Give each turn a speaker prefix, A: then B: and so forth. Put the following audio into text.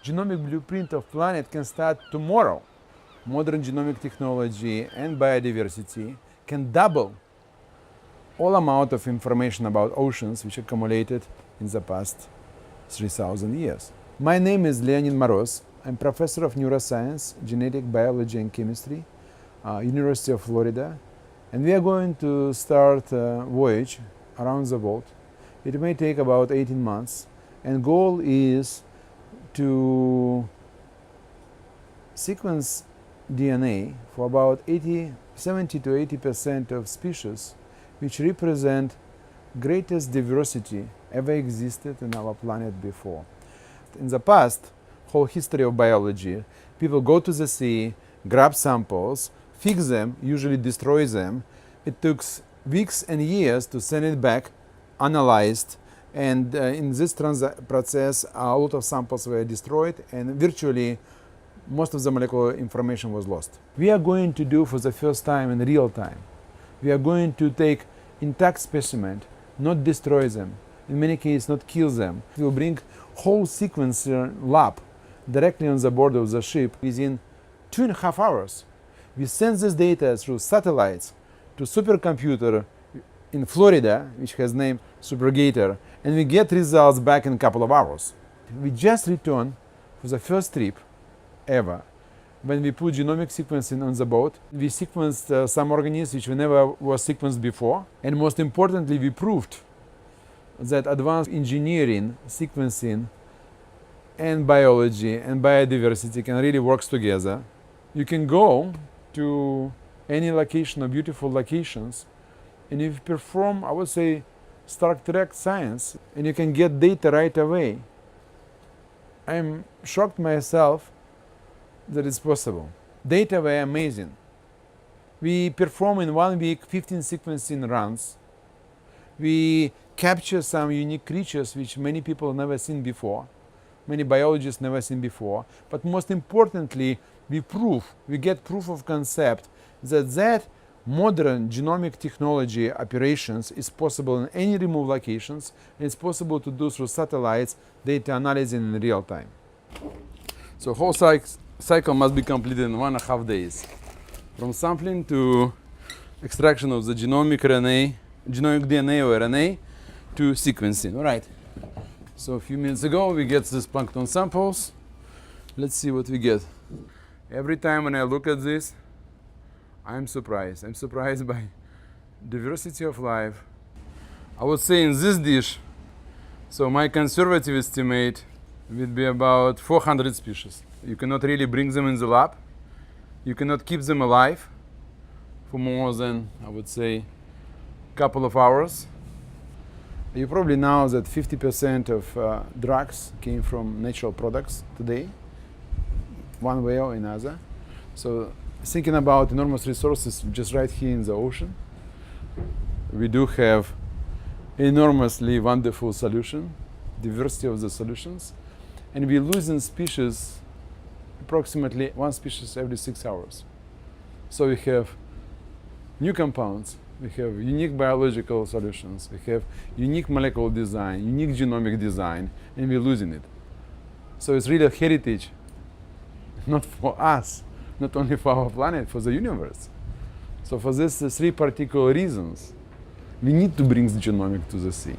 A: genomic blueprint of planet can start tomorrow. Modern genomic technology and biodiversity can double all amount of information about oceans which accumulated in the past 3,000 years. My name is Leonid Moroz. I'm professor of neuroscience, genetic biology and chemistry, University of Florida, and we are going to start a voyage around the world. It may take about 18 months, and goal is to sequence DNA for about 70 to 80% of species which represent greatest diversity ever existed in our planet before. In the past, whole history of biology, people go to the sea, grab samples, fix them, usually destroy them. It took weeks and years to send it back, analyzed, and in this process, a lot of samples were destroyed, and virtually most of the molecular information was lost. We are going to do for the first time in real time. We are going to take intact specimen, not destroy them, in many cases not kill them. We will bring whole sequencer lab directly on the board of the ship within 2.5 hours. We send this data through satellites to supercomputer in Florida, which has name Supergator, and we get results back in a couple of hours. We just returned for the first trip ever. When we put genomic sequencing on the boat, we sequenced some organisms which never were sequenced before, and most importantly, we proved that advanced engineering, sequencing, and biology and biodiversity can really work together. You can go to any location or beautiful locations, and if you perform, I would say, Star Trek science, and you can get data right away. I'm shocked myself that it's possible. Data were amazing. We perform in 1 week 15 sequencing runs. We capture some unique creatures which many people never seen before, many biologists never seen before. But most importantly, we get proof of concept that modern genomic technology operations is possible in any remote locations, and it's possible to do through satellites data analysis in real time. So whole cycle must be completed in 1.5 days, from sampling to extraction of the genomic DNA or RNA to sequencing. All right. So a few minutes ago we get these plankton samples. Let's see what we get. Every time when I look at this, I'm surprised. I'm surprised by diversity of life. I would say in this dish, so my conservative estimate would be about 400 species. You cannot really bring them in the lab. You cannot keep them alive for more than, I would say, a couple of hours. You probably know that 50% of drugs came from natural products today, one way or another. So thinking about enormous resources just right here in the ocean, we do have enormously wonderful solution, diversity of the solutions, and we're losing species, approximately one species every 6 hours. So we have new compounds, we have unique biological solutions, we have unique molecular design, unique genomic design, and we're losing it. So it's really a heritage, not for us, not only for our planet, for the universe. So for these three particular reasons, we need to bring the genomic to the sea.